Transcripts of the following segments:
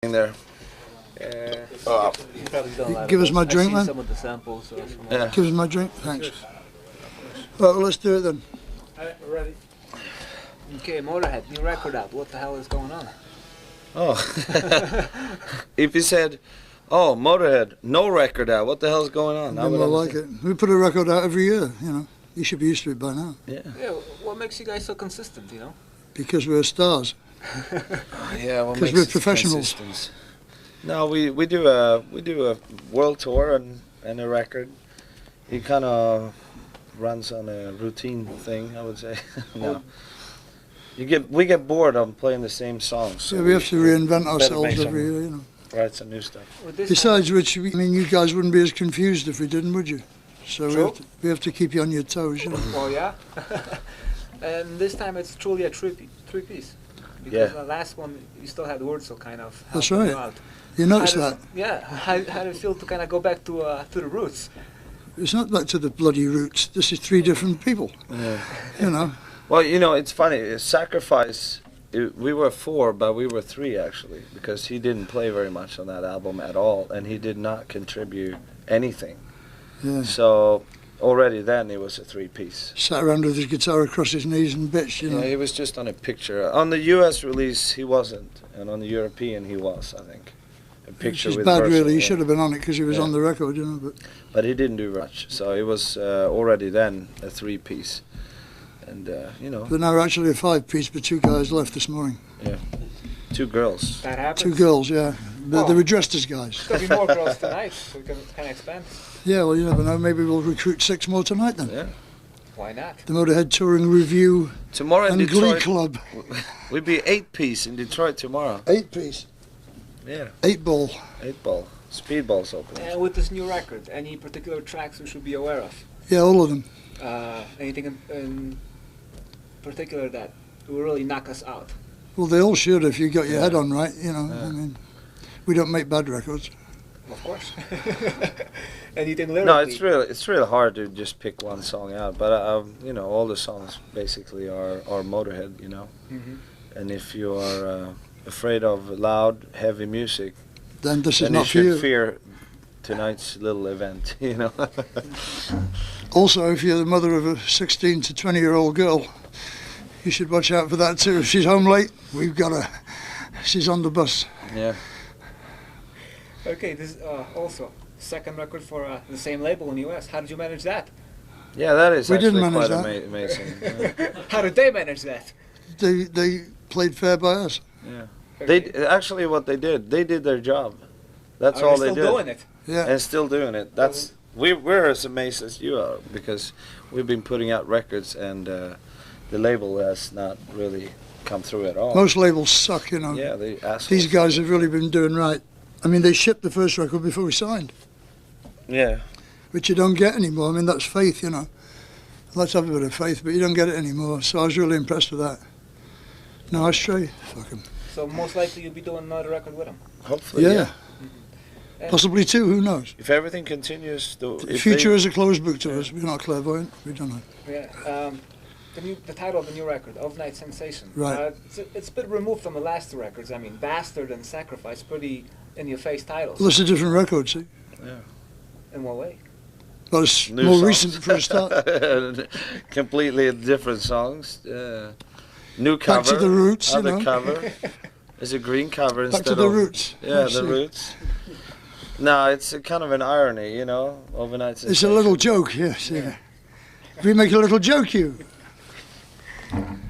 There. You probably done a lot Give of us my I've drink, seen man. some of the samples. Yeah. Give us my drink, thanks. Well, let's do it then. Alright, we're ready. Okay, Motorhead, new record out. What the hell is going on? Oh. If you said, "Oh, Motorhead, no record out. What the hell's going on?" I like it. We put a record out every year, you know. You should be used to it by now. Yeah. Yeah, what makes you guys so consistent, you know? Because we're stars. Yeah. Well, Because we're professionals. No, we do a world tour and a record. It kind of runs on a routine thing, I would say. No. We get bored of playing the same songs. So Yeah, we have to reinvent better ourselves make every some- year, you know. Write some new stuff. With this Besides which, I mean, you guys wouldn't be as confused if we didn't, would you? So True. we have to keep you on your toes, you know. Well, yeah. And this time it's truly a three-piece. Because Yeah. the last one, you still had Wurzel kind of That's helping you right. out. You notice How that? did- Yeah. How did it feel to kind of go back to the roots? It's not back to the bloody roots. This is three different people, Yeah. you know. Well, you know, it's funny. Sacrifice. We were four, but we were three actually, because he didn't play very much on that album at all, and he did not contribute anything. Yeah. So already then it was a three-piece. Sat around with his guitar across his knees and bitched, you know. Yeah, he was just on a picture. On the U.S. release, he wasn't, and on the European, he was, I think. A picture Which is with bad, Wurzel, really. He yeah. should have been on it because he was Yeah. on the record, you know. But he didn't do much, so it was already then a three-piece. And you know, But now we're actually a five-piece, but two guys left this morning. two girls. That happened. Two girls, yeah. Oh. They were dressed as guys. There'll be more girls tonight, so we can kind of expand. Yeah, well, you never know. Maybe we'll recruit 6 more tonight then. Yeah. Why not? The Motorhead Touring Review Tomorrow in and Glee Detroit, Club. we'd be 8-piece in Detroit tomorrow. 8-piece. Yeah, 8-ball. 8-ball. Speedball's opening. And with this new record, any particular tracks we should be aware of? Yeah, all of them. Anything in particular that will really knock us out? Well, they all should if you got your Yeah. head on right, you know. Yeah. I mean, we don't make bad records. Of course. Anything lyrically? No, it's really hard to just pick one song out. But you know, all the songs basically are Motorhead. You know, Mhm. and if you are afraid of loud, heavy music, Then this is then you not for should you. fear tonight's little event. You know. Also, if you're the mother of a 16 to 20-year-old girl, you should watch out for that too. If she's home late, we've got her. She's on the bus. Yeah. Okay, this is also second record for the same label in the US. How did you manage that? Yeah, that is We actually didn't manage quite that. amazing. Yeah. How did they manage that? They played fair by us. They actually what they did their job. That's Are all they they still did, doing it? Yeah. and still doing it. That's we're as amazed as you are, because we've been putting out records and the label has not really come through at all. Most labels suck, you know. Yeah, they assholes. These guys have really been doing right. I mean, they shipped the first record before we signed, Yeah, which you don't get anymore. I mean, that's faith, you know. Let's have a bit of faith, but you don't get it anymore. So I was really impressed with that. No, I stray. Fuck 'em. So most likely you'll be doing another record with them. hopefully. Yeah. Yeah. And Possibly two, who knows? If everything continues, The if future they, is a closed book to us. We're not clairvoyant. We don't know. Yeah. The title of the new record, Of Night Sensation. Right. It's a bit removed from the last two records. I mean, Bastard and Sacrifice, pretty in-your-face titles. Well, it's a different record, see? In what way? Well, it's New more songs. recent for a start. completely different songs. New cover. Back to the roots, you Other know. cover. There's a green cover Back instead to the of roots. Yeah, Let's the see. roots. No, it's a kind of an irony, you know, overnight sensation. It's a little joke, yes. Yeah. We make a little joke, you.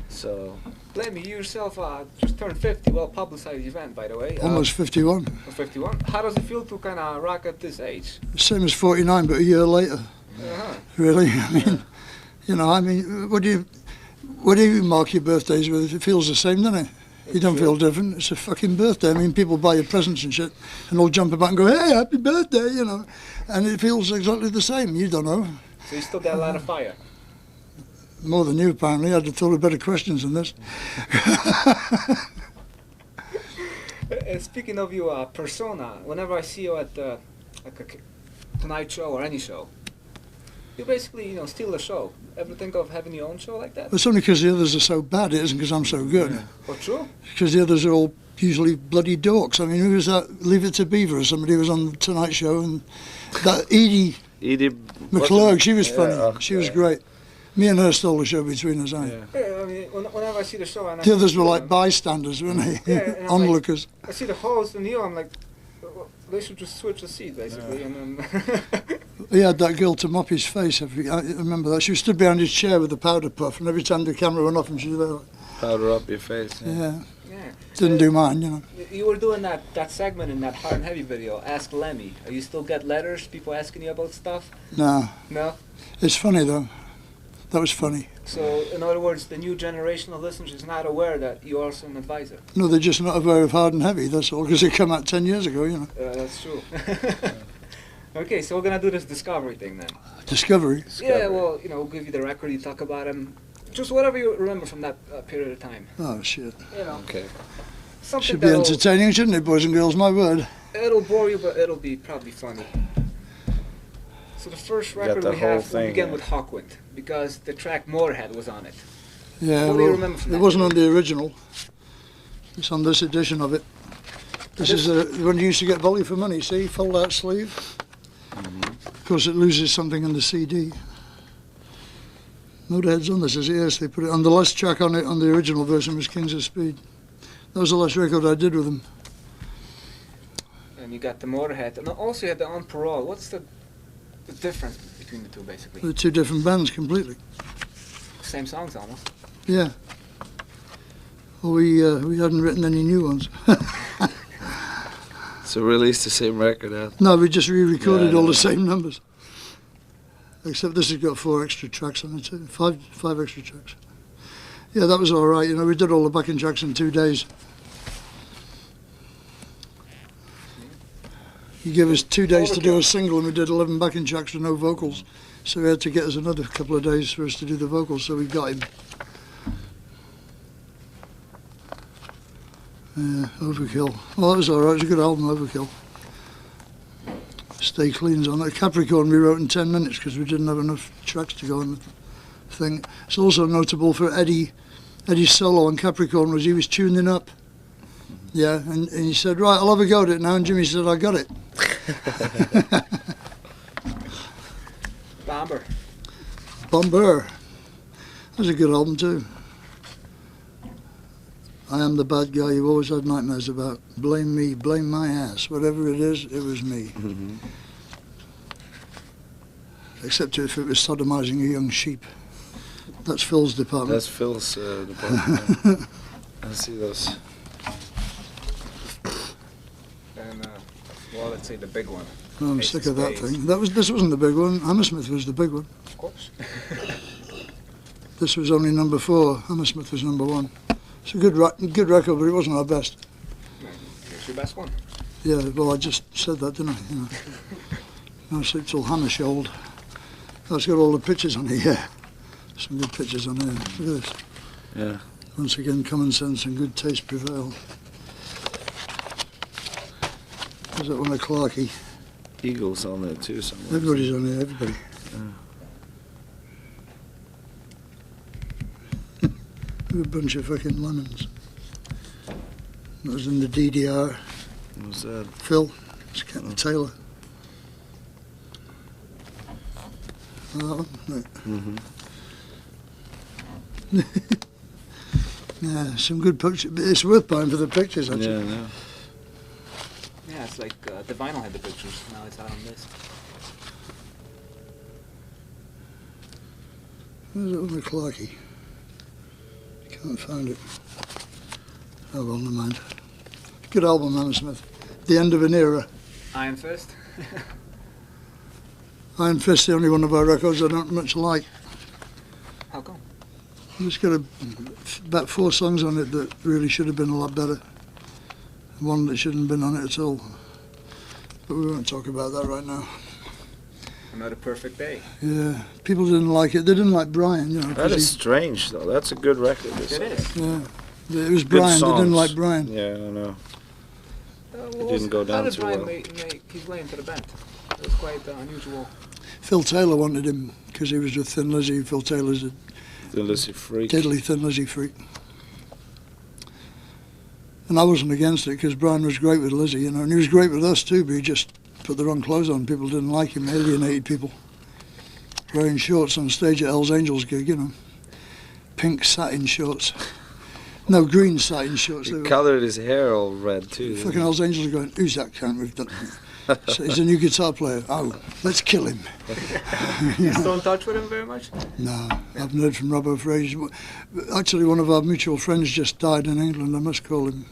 So, Lemmy, you yourself just turned 50, well-publicized event, by the way. Almost 51. 51. How does it feel to kind of rock at this age? Same as 49, but a year later. Uh-huh. Really? I mean, you know, what do you mark your birthdays with? It feels the same, doesn't it? You don't feel different. It's a fucking birthday. I mean, people buy you presents and shit, and they'll jump about and go, "Hey, happy birthday," you know, and it feels exactly the same. You don't know. So you still got a lot of fire. More than you, apparently. I'd have thought of better questions than this. Speaking of your persona, whenever I see you at like a Tonight Show or any show, you basically, steal the show. Ever think of having your own show like that? It's only because the others are so bad. It isn't because I'm so good. Oh, true? Because the others are all usually bloody dorks. I mean, who was that? Leave It to Beaver or somebody who was on the Tonight Show, and that Edie McClurg, she was funny. She was great. Me and her stole the show between us, Yeah, I mean, whenever I see the show, and the others were like bystanders, weren't they? Yeah, Onlookers. I see the host and you, I'm like, well, they should just switch the seat, basically, and then... He had that girl to mop his face. I remember that. She stood behind his chair with a powder puff, and every time the camera went off, and she was there. Powder up your face. Yeah. Didn't do mine, you know. You were doing that segment in that Hard and Heavy video, Ask Lemmy. You still get letters, people asking you about stuff? No. No? It's funny, though. That was funny. So, in other words, the new generation of listeners is not aware that you're also an advisor? No, they're just not aware of Hard and Heavy, that's all, because it came out 10 years ago, you know. That's true. Okay, so we're going to do this discovery thing then. Discovery? Yeah, well, you know, we'll give you the record, you talk about him. Just whatever you remember from that period of time. Oh, shit. You know. Okay. Something Should be entertaining, shouldn't it, boys and girls? My word. It'll bore you, but it'll be probably funny. So the first record we have, we begin with Hawkwind, because the track Motorhead was on it. Yeah, what do you remember from that? It wasn't on the original. It's on this edition of it. This is when you used to get Volley for money, see? Fold out sleeve. Of course, it loses something in the CD. Motorhead's on this, is it? Yes, they put it on. The last track on it, on the original version, was Kings of Speed. That was the last record I did with them. And you got the Motorhead, and also you had the On Parole. What's the difference between the two, basically? They're two different bands completely. Same songs, almost. Yeah. Well, we hadn't written any new ones. So released the same record out? No, we just re-recorded all the same numbers. Except this has got 4 extra tracks on it too. Five extra tracks. Yeah, that was all right. You know, we did all the backing tracks in 2 days. He gave us 2 days to do a single, and we did 11 backing tracks with no vocals. So he had to get us another couple of days for us to do the vocals, so we got him. Yeah, Overkill. Well, that was all right. It was a good album, Overkill. Stay Clean's on it. Capricorn we wrote in 10 minutes because we didn't have enough tracks to go on the thing. It's also notable for Eddie's solo on Capricorn was he was tuning up. Yeah, and he said, right, I'll have a go at it now, and Jimmy said, I got it. Bomber. That was a good album too. I am the bad guy you've always had nightmares about. Blame me, blame my ass. Whatever it is, it was me. Except if it was sodomizing a young sheep. That's Phil's department. That's Phil's department. I see those. And, well, let's say the big one. Oh, I'm sick of that thing. This wasn't the big one. Hammersmith was the big one. Of course. This was only number 4. Hammersmith was number 1. It's a good record, but it wasn't our best. It's your best one. Yeah, well, I just said that, didn't I? You know. No sleep till Hammershold. That's got all the pictures on it, yeah. Some good pictures on here. Look at this. Yeah. Once again, common sense and good taste prevail. There's that one of Clarkey. Eagles on there too somewhere. Everybody's on here, everybody. A bunch of fucking lemons. That was in the DDR. What was that? Phil. It's Captain Taylor. That one? Right. Yeah, some good pictures. It's worth buying for the pictures, actually. Yeah, I know. Yeah, it's like the vinyl had the pictures. Now it's out on this. Where's that one of Clarkey? Can't find it. Oh well, never mind. Good album, Hammersmith. The end of an era. Iron Fist? Iron Fist, the only one of our records I don't much like. How come? It's got about 4 songs on it that really should have been a lot better. One that shouldn't have been on it at all. But we won't talk about that right now. Another Perfect Day. Yeah, people didn't like it. They didn't like Brian, you know. That is strange, though. That's a good record. It is. Yeah, it was Brian. They didn't like Brian. Yeah, I know. Well, It didn't go down how too did Brian well. make his way into the band? It was quite unusual. Phil Taylor wanted him because he was with Thin Lizzy. Phil Taylor's a The Lizzy Freak. deadly Thin Lizzy freak. And I wasn't against it because Brian was great with Lizzie, you know, and he was great with us too, but he just put the wrong clothes on. People didn't like him, alienated people. Wearing shorts on stage at Hell's Angels gig, you know. Pink satin shorts. No, green satin shorts. He coloured his hair all red too. Fucking Hell's Angels are going, who's that cunt we've done? So he's a new guitar player. Oh, let's kill him. You still in touch with him very much? No, I haven't heard from Robbo for ages. Actually, one of our mutual friends just died in England. I must call him.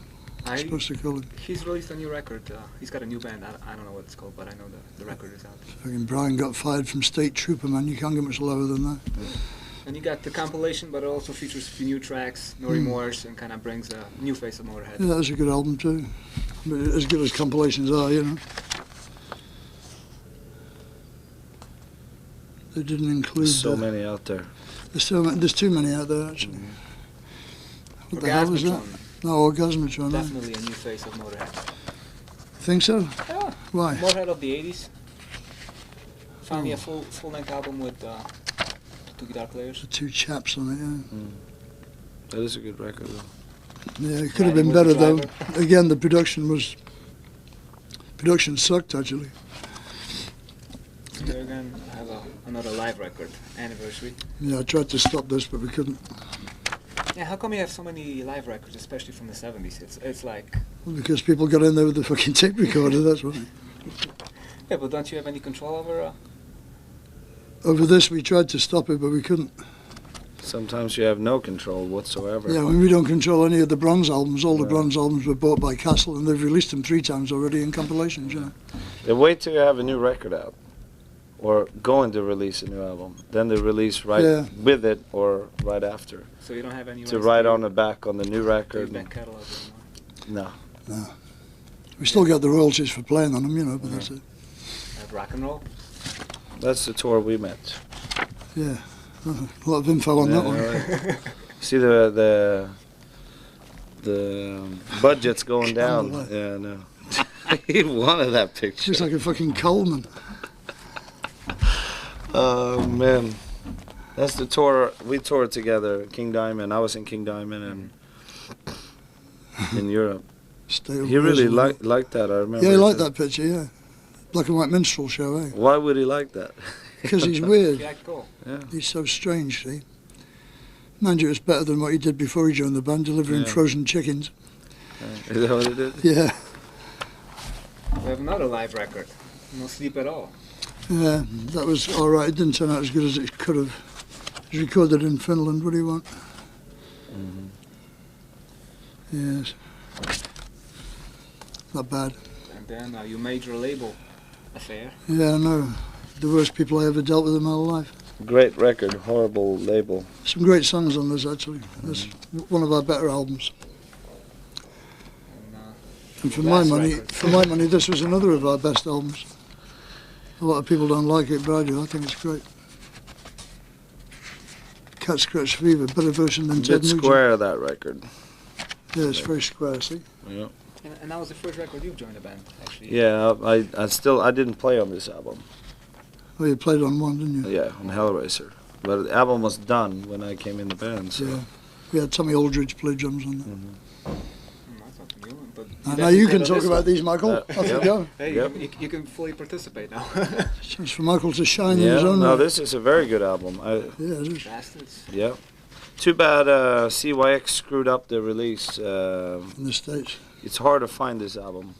I'm supposed to call him. He's released a new record. He's got a new band. I don't know what it's called, but I know the record is out. Fucking Brian got fired from State Trooper, man. You can't get much lower than that. And you got the compilation, but it also features a few new tracks, no remorse, and kind of brings a new face of Motorhead. Yeah, that was a good album too. But as good as compilations are, you know. They didn't include. There's so many out there. There's too many out there actually. What the hell is that? No, Orgasmatron. Definitely a new face of Motorhead. Think so? Yeah. Why? Motorhead of the 80s. Finally a full-length album with two guitar players. The two chaps on it, yeah. That is a good record though. Yeah, it could have been better though. Again, the production sucked actually. Here again, I have another live record, Anniversary. Yeah, I tried to stop this, but we couldn't. Yeah, how come you have so many live records, especially from the 70s? It's like... Well, because people got in there with the fucking tape recorder, that's why. Yeah, but don't you have any control over... Over this, we tried to stop it, but we couldn't. Sometimes you have no control whatsoever. Yeah, we don't control any of the Bronze albums. All the Bronze albums were bought by Castle, and they've released them 3 times already in compilations, you know. They wait till you have a new record out, or going to release a new album. Then they release with it or right after. So you don't have any... To write on the back on the new record. Back catalog no. No. We still get the royalties for playing on them, you know, but that's it. Rock and roll? That's the tour we met. Yeah. A lot of info on that one. Right. See the budget's going down. Yeah, no. He wanted that picture. Just like a fucking Coleman. Oh man, that's the tour. We toured together, King Diamond. I was in King Diamond and in Europe. He really liked that. I remember. Yeah, he liked that picture. Yeah, black and white minstrel show. Eh? Why would he like that? Because he's weird. Yeah, cool. Yeah. He's so strange. See, mind you, it's better than what he did before he joined the band, delivering frozen chickens. Is that what he did? Yeah. We have another live record. No Sleep at All. Yeah, that was all right. It didn't turn out as good as it could have. It was recorded in Finland. What do you want? Yes. Not bad. And then your major label affair. Yeah, I know. The worst people I ever dealt with in my life. Great record, horrible label. Some great songs on this, actually. That's one of our better albums. And for my money, this was another of our best albums. A lot of people don't like it, but I do. I think it's great. Cat Scratch Fever, better version than Ted Nugent. Square, that record. Yeah, it's very square, see? Yeah. And that was the first record you've joined the band, actually. Yeah, I didn't play on this album. Oh, you played on one, didn't you? Yeah, on Hellraiser. But the album was done when I came in the band, so. Yeah. We had Tommy Aldridge play drums on that. That's not new, but now you can talk about these, Michael. Off you go. Hey, you can fully participate now. Chance for Michael to shine in his own no, way. this is a very good album. Yeah, it is. Bastards. Yeah. Too bad CYX screwed up the release. In the States. It's hard to find this album.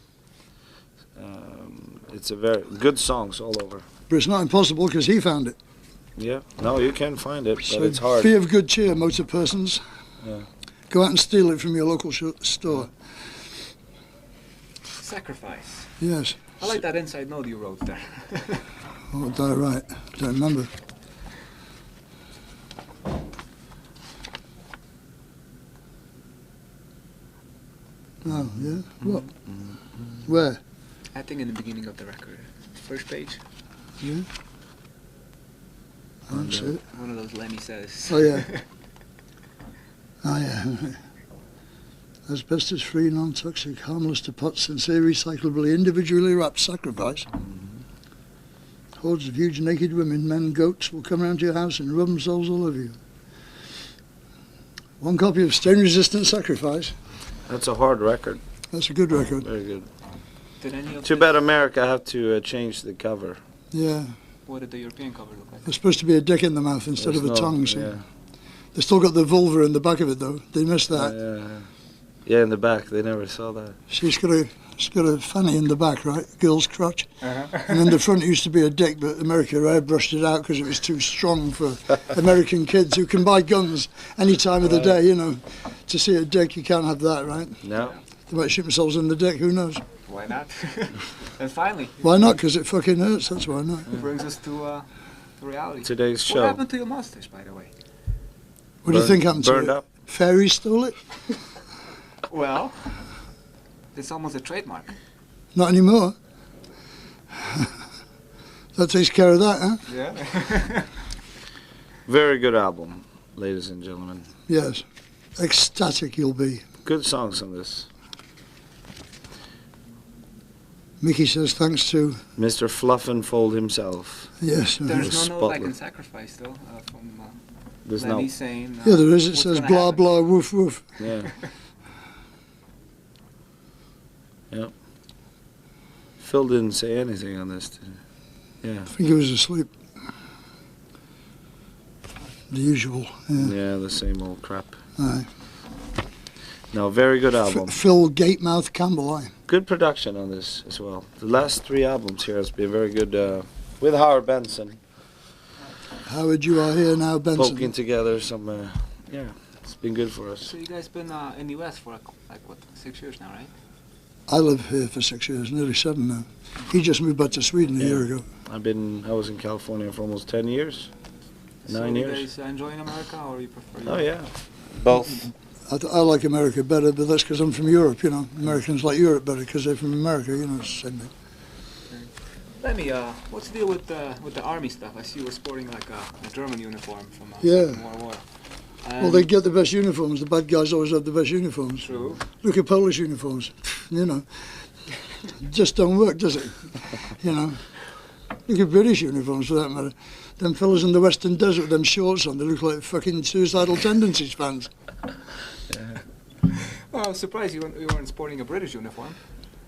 It's a very good songs all over. But it's not impossible because he found it. Yeah. No, you can find it, but So it's hard. be of good cheer, motor persons. Yeah. Go out and steal it from your local store. Sacrifice. Yes. I like that inside note you wrote there. Oh, did I write? Don't remember. Oh, yeah? What? Where? I think in the beginning of the record. First page. Yeah? I don't see it. One of those Lemmy says. Oh, yeah. Oh, yeah. Asbestos-free, non-toxic, harmless to pot, sincere, recyclably, individually wrapped sacrifice. Hordes of huge naked women, men, goats will come round to your house and rub themselves all over you. One copy of Stain-Resistant Sacrifice. That's a hard record. That's a good record. Very good. Did any of Too bad America have to change the cover. Yeah. What did the European cover look like? There's supposed to be a dick in the mouth instead There's of a tongue. See? Yeah. They still got the vulva in the back of it though. They missed that. Yeah, in the back. They never saw that. She's got a fanny in the back, right? Girl's crotch. Uh-huh. And in the front it used to be a dick, but America airbrushed it out because it was too strong for American kids who can buy guns any time of the day, you know. To see a dick, you can't have that, right? No. They might shoot themselves in the dick, who knows? Why not? And finally. Why not? Because it fucking hurts, that's why not. It brings us to reality. Today's show. What happened to your mustache, by the way? What do you think happened to it? Burned up. Fairies stole it? Well, it's almost a trademark. Not anymore. That takes care of that, huh? Yeah. Very good album, ladies and gentlemen. Yes. Ecstatic you'll be. Good songs on this. Mickey says thanks to... Mr. Fluff and Fold himself. Yes. There's no note like in Spotless. Sacrifice, though, from There's Lemmy no. saying... Yeah, there is. It what's says gonna blah, happen. blah, woof, woof. Yeah. Yep. Phil didn't say anything on this. Did he? Yeah. I think he was asleep. The usual. Yeah. Yeah, the same old crap. Aye. No, very good album. Phil Gatemouth Campbell, aye. Good production on this as well. The last 3 albums here has been very good. With Howard Benson Howard, you are here now, Benson. poking together some. Yeah, it's been good for us. So you guys been in the US for like what, 6 years now, right? I lived here for 6 years, nearly 7 now. He just moved back to Sweden a year ago. I was in California for almost 10 years. 9 years. So you guys enjoying America, or you prefer? Oh yeah, both. I like America better, but that's because I'm from Europe, you know. Americans like Europe better because they're from America, you know, it's the same thing. Lemmy, what's the deal with the army stuff? I see you were sporting like a German uniform from Yeah. Second World War. Well, they get the best uniforms. The bad guys always have the best uniforms. True. Look at Polish uniforms, you know. Just don't work, does it? You know. Look at British uniforms, for that matter. Them fellas in the Western Desert with them shorts on, they look like fucking suicidal tendencies fans. Well, I was surprised you weren't sporting a British uniform.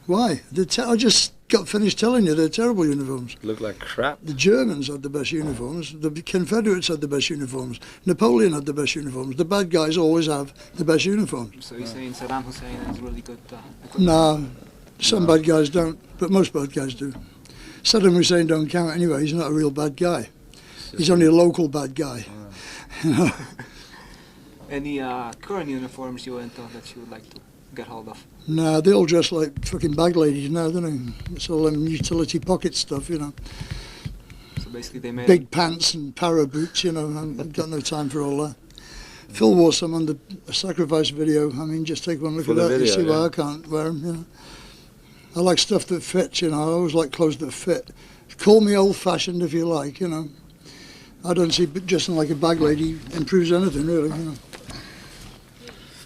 Why? I just got finished telling you they're terrible uniforms. Look like crap. The Germans had the best uniforms. The Confederates had the best uniforms. Napoleon had the best uniforms. The bad guys always have the best uniforms. So you're saying Saddam Hussein has really good equipment? No, some bad guys don't, but most bad guys do. Saddam Hussein don't count anyway. He's not a real bad guy. He's only a local bad guy. You know? Any current uniforms you into that you would like to get hold of? No, they all dress like fucking bag ladies now, don't they? It's all them utility pocket stuff, you know. So basically they made Big pants and para boots, you know. I've got no time for all that. Phil wore some on the Sacrifice video. I mean, just take one look For at the that. You video, see why yeah. I can't wear them, you know. I like stuff that fits, you know. I always like clothes that fit. Call me old-fashioned if you like, you know. I don't see dressing like a bag lady improves anything, really, you know.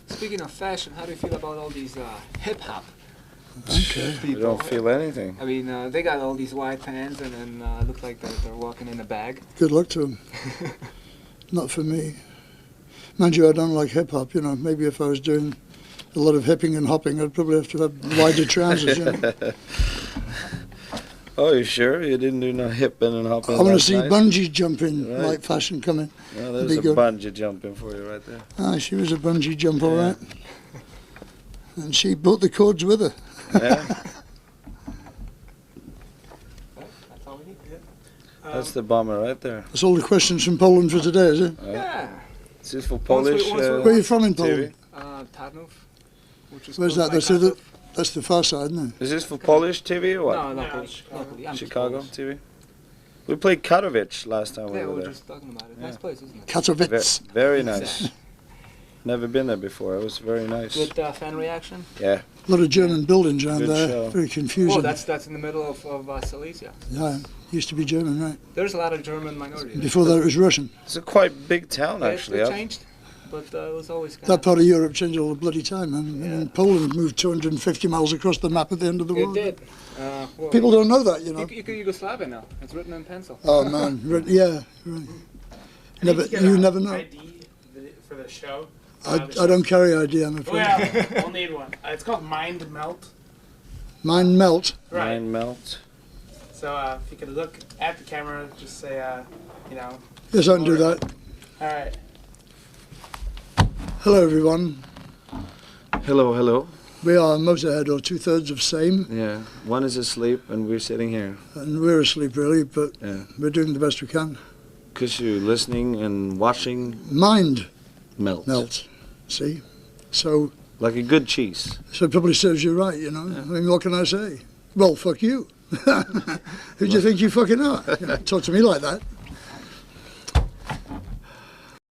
Speaking of fashion, how do you feel about all these hip-hop Okay. You people? don't feel anything. I mean, they got all these white pants and then look like they're walking in a bag. Good luck to them. Not for me. Mind you, I don't like hip-hop, you know. Maybe if I was doing a lot of hipping and hopping, I'd probably have to have wider trousers, you know. Oh, you sure? You didn't do no hipping and hopping? I want to last see night? bungee jumping, Right. like fashion coming. Yeah, there's be a good. bungee jumping for you right there. Ah, she was a bungee jump, all Yeah. right. And she brought the cords with her. Yeah, That's all we need. that's the bomber right there. That's all the questions from Poland for today, is it? Yeah. Is this for Polish? once we- Where are you from in TV? Poland? Tarnów, which is Where's close that? by That's the, Kraków. that's the far side, isn't it? Is this for Polish TV or what? No, No, Polish. Chicago. Locally. I'm Chicago Polish. TV? We played Katowice last time we Yeah, we were were there. just talking about it. Yeah. Nice place, isn't it? Katowice. Very nice. Never been there before. It was very nice. Good fan reaction. Yeah. A lot of German buildings around Good there. show. Very confusing. Oh, that's in the middle of Silesia. Yeah, used to be German, right? There's a lot of German minorities. Before that it was Russian. It's a quite big town actually. It I've- changed, but it was always kind That part of Europe changed all the bloody time, man. Yeah. And Poland moved 250 miles across the map at the end of the It world. did. Well, People don't know that, you know. You can Yugoslavia now. It's written in pencil. Oh man, yeah, right. I need to get You a never know. ID for the show. I don't carry ID, I'm afraid. Well, we'll need one. It's called Mind Melt. Mind melt. Right. Mind melt. So if you could look at the camera, just say, you know. Yes, I can do that. All right. Hello, everyone. Hello, hello. We are Motörhead, or 2/3 of same, Yeah, one is asleep and we're sitting here. and we're asleep really, but Yeah. we're doing the best we can. Because you're listening and watching Mind melt. melt, see? So Like a good cheese. it probably serves you right, you know? Yeah. I mean, what can I say? Well, fuck you. Who do you think you fucking are? You know, talk to me like that.